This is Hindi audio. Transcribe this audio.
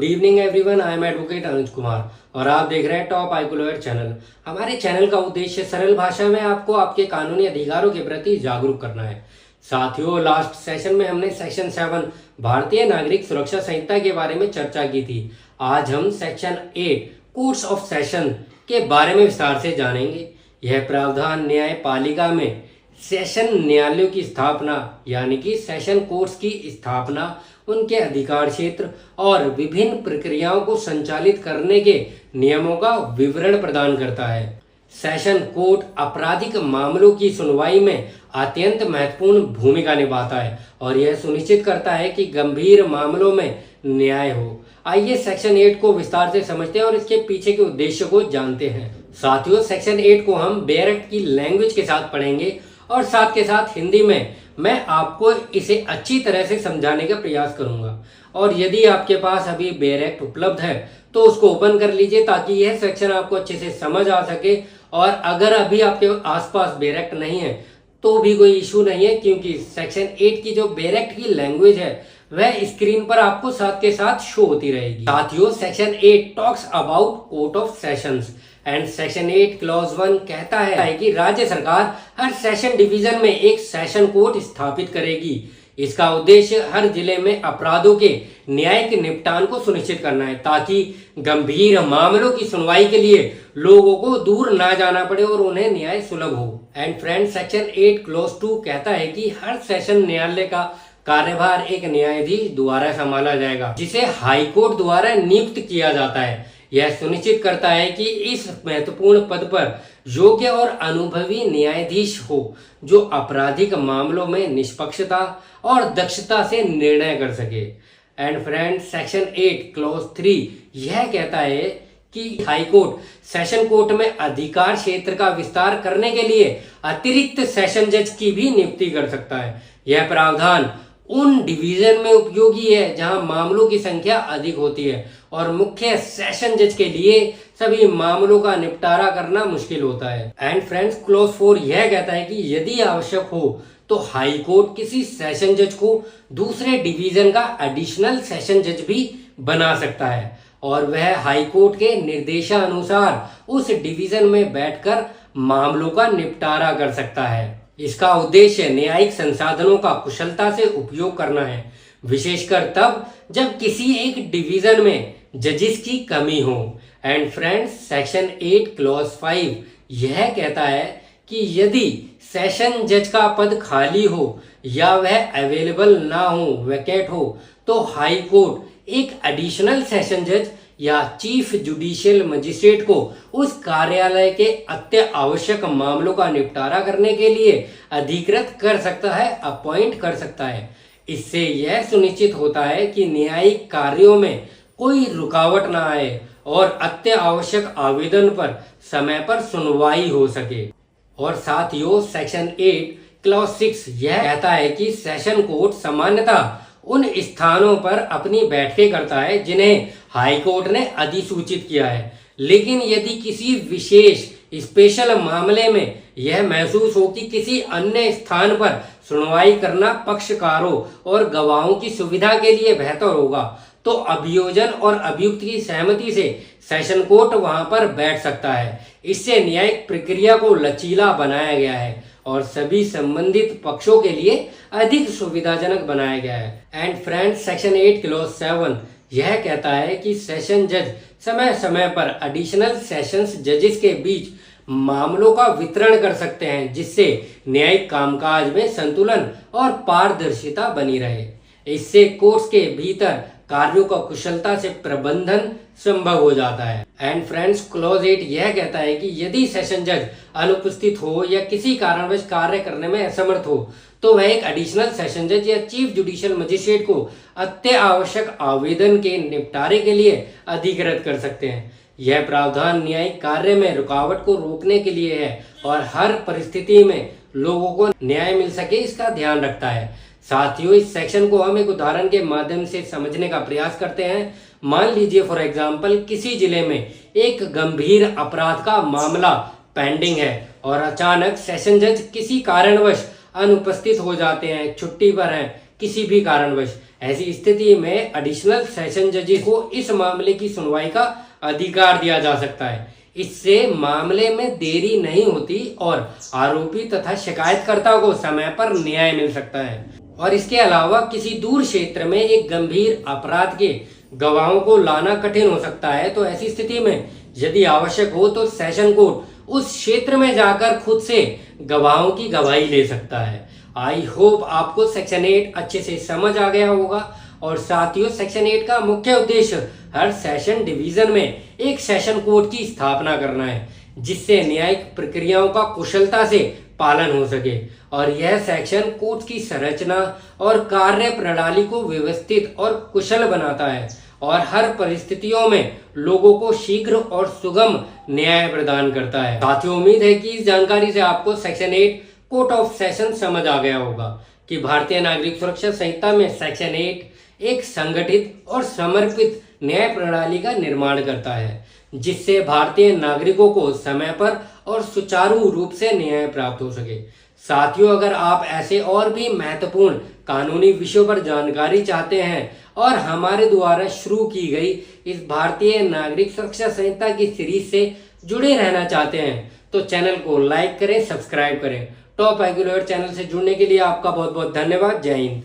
Good evening everyone, I am advocate Anuj Kumar और आप देख रहे हैं टॉप आईक्यू लॉयर चैनल। हमारे चैनल का उद्देश्य सरल भाषा में आपको आपके कानूनी अधिकारों के प्रति जागरूक करना है। साथियों, लास्ट सेशन में हमने सेक्शन 7 भारतीय नागरिक सुरक्षा संहिता के बारे में चर्चा की थी। आज हम सेक्शन 8 कोर्ट्स ऑफ सेशन के बारे में विस्तार से जानेंगे। यह प्रावधान न्यायपालिका में सेशन न्यायालयों की स्थापना यानी कि सेशन कोर्ट्स की स्थापना, उनके अधिकार क्षेत्र और विभिन्न प्रक्रियाओं को संचालित करने के नियमों का विवरण प्रदान करता है। सेशन कोर्ट आपराधिक मामलों की सुनवाई में अत्यंत महत्वपूर्ण भूमिका निभाता है और यह सुनिश्चित करता है कि गंभीर मामलों में न्याय हो। आइए सेक्शन 8 को विस्तार से समझते हैं और इसके पीछे के उद्देश्य को जानते हैं। साथियों, सेक्शन 8 को हम बेयर एक्ट की लैंग्वेज के साथ पढ़ेंगे और साथ के साथ हिंदी में मैं आपको इसे अच्छी तरह से समझाने का प्रयास करूंगा। और यदि आपके पास अभी बेयर एक्ट उपलब्ध है तो उसको ओपन कर लीजिए ताकि यह सेक्शन आपको अच्छे से समझ आ सके। और अगर अभी आपके आसपास बेयर एक्ट नहीं है तो भी कोई इशू नहीं है, क्योंकि सेक्शन 8 की जो बेयर एक्ट की लैंग्वेज है वह स्क्रीन पर आपको साथ के साथ शो होती रहेगी। साथियों, section 8 talks about court of sessions and section 8 clause 1 कहता है कि राज्य सरकार हर सेशन डिवीजन में एक सेशन कोर्ट स्थापित करेगी। इसका उद्देश्य हर जिले में अपराधों के न्यायिक निपटान को सुनिश्चित करना है ताकि गंभीर मामलों की सुनवाई के लिए लोगों को दूर ना जाना पड़े और उन्हें न्याय सुलभ हो। एंड फ्रेंड, सेक्शन 8 क्लॉज 2 कहता है कि हर सेशन न्यायालय का कार्यभार एक न्यायाधीश द्वारा संभाला जाएगा जिसे हाईकोर्ट द्वारा नियुक्त किया जाता है। यह सुनिश्चित करता है कि इस महत्वपूर्ण पद पर योग्य और अनुभवी न्यायाधीश हो जो आपराधिक मामलों में निष्पक्षता और दक्षता से निर्णय कर सके। एंड फ्रेंड, सेक्शन 8 क्लॉज 3 यह कहता है कि हाईकोर्ट सेशन कोर्ट में अधिकार क्षेत्र का विस्तार करने के लिए अतिरिक्त सेशन जज की भी नियुक्ति कर सकता है। यह प्रावधान उन डिवीजन में उपयोगी है जहां मामलों की संख्या अधिक होती है और मुख्य सेशन जज के लिए सभी मामलों का निपटारा करना मुश्किल होता है। एंड फ्रेंड्स, क्लॉज 4 यह कहता है कि यदि आवश्यक हो तो हाई कोर्ट किसी सेशन जज को दूसरे डिवीजन का एडिशनल सेशन जज भी बना सकता है और वह हाई कोर्ट के निर्देशानुसार उस डिवीजन में बैठकर मामलों का निपटारा कर सकता है। इसका उद्देश्य न्यायिक संसाधनों का कुशलता से उपयोग करना है, विशेषकर तब जब किसी एक डिवीजन में जजेस की कमी हो। एंड फ्रेंड्स, सेक्शन 8 क्लॉज 5 यह कहता है कि यदि सेशन जज का पद खाली हो या वह अवेलेबल ना हो, वैकेट हो, तो हाई कोर्ट एक एडिशनल सेशन जज या चीफ जुडिशियल मजिस्ट्रेट को उस कार्यालय के अत्य आवश्यक मामलों का निपटारा करने के लिए अधिकृत कर सकता है, अपॉइंट कर सकता है। इससे यह सुनिश्चित होता है कि न्यायिक कार्यों में कोई रुकावट ना आए और अत्य आवश्यक आवेदन पर समय पर सुनवाई हो सके। और साथियों, सेक्शन 8 क्लॉज 6 यह कहता है कि सेशन कोर्ट सामान्यतः उन स्थानों पर अपनी बैठकें करता है जिन्हें हाई कोर्ट ने अधिसूचित किया है, लेकिन यदि किसी विशेष स्पेशल मामले में यह महसूस हो कि किसी अन्य स्थान पर सुनवाई करना पक्षकारों और गवाहों की सुविधा के लिए बेहतर होगा तो अभियोजन और अभियुक्त की सहमति से सेशन कोर्ट वहां पर बैठ सकता है। इससे न्यायिक प्रक्रिया को लचीला बनाया गया है और सभी संबंधित पक्षों के लिए अधिक सुविधाजनक बनाया गया है। एंड फ्रेंड्स, सेक्शन 8 क्लॉज 7 यह कहता है कि सेशन जज समय समय पर एडिशनल सेशंस जजेस के बीच मामलों का वितरण कर सकते हैं जिससे न्यायिक कामकाज में संतुलन और पारदर्शिता बनी रहे। इससे कोर्ट्स के भीतर कार्यों का कुशलता से प्रबंधन संभव हो जाता है। एंड फ्रेंड्स, क्लॉज 8 यह कहता है कि यदि सेशन जज अनुपस्थित हो या किसी कारणवश कार्य करने में असमर्थ हो तो वह एक एडिशनल सेशन जज या चीफ जुडिशियल मजिस्ट्रेट को अत्य आवश्यक आवेदन के निपटारे के लिए अधिकृत कर सकते हैं। यह प्रावधान न्यायिक कार्य में रुकावट को रोकने के लिए है और हर परिस्थिति में लोगों को न्याय मिल सके इसका ध्यान रखता है। साथियों, इस सेक्शन को हम एक उदाहरण के माध्यम से समझने का प्रयास करते हैं। मान लीजिए फॉर एग्जांपल किसी जिले में एक गंभीर अपराध का मामला पेंडिंग है और अचानक सेशन जज किसी कारणवश अनुपस्थित हो जाते हैं, छुट्टी पर हैं किसी भी कारणवश। ऐसी स्थिति में एडिशनल सेशन जजेस को इस मामले की सुनवाई का अधिकार दिया जा सकता है। इससे मामले में देरी नहीं होती और आरोपी तथा शिकायतकर्ता को समय पर न्याय मिल सकता है। और इसके अलावा किसी दूर क्षेत्र में एक गंभीर अपराध के गवाहों को लाना कठिन हो सकता है, तो ऐसी स्थिति में यदि आवश्यक हो तो सेशन कोर्ट उस क्षेत्र में जाकर खुद से गवाहों की गवाही ले सकता है। आई होप आपको सेक्शन 8 अच्छे से समझ आ गया होगा। और साथियों, सेक्शन 8 का मुख्य उद्देश्य हर सेशन डिवीजन में एक सेशन कोर्ट की स्थापना करना है, जिससे न्यायिक प्रक्रियाओं का कुशलता से पालन हो सके। और यह सेक्शन कोर्ट की संरचना और कार्य प्रणाली को व्यवस्थित और कुशल बनाता है और हर परिस्थितियों में लोगों को शीघ्र और सुगम न्याय प्रदान करता है। साथियों, उम्मीद है कि इस जानकारी से आपको सेक्शन 8 कोर्ट ऑफ सेशन समझ आ गया होगा कि भारतीय नागरिक सुरक्षा संहिता में सेक्शन 8 एक संगठित और समर्पित न्याय प्रणाली का निर्माण करता है, जिससे भारतीय नागरिकों को समय पर और सुचारू रूप से न्याय प्राप्त हो सके। साथियों, अगर आप ऐसे और भी महत्वपूर्ण कानूनी विषयों पर जानकारी चाहते हैं और हमारे द्वारा शुरू की गई इस भारतीय नागरिक सुरक्षा संहिता की सीरीज से जुड़े रहना चाहते हैं, तो चैनल को लाइक करें, सब्सक्राइब करें। टॉप आईक्यू लॉयर चैनल से जुड़ने के लिए आपका बहुत बहुत धन्यवाद। जय हिंद।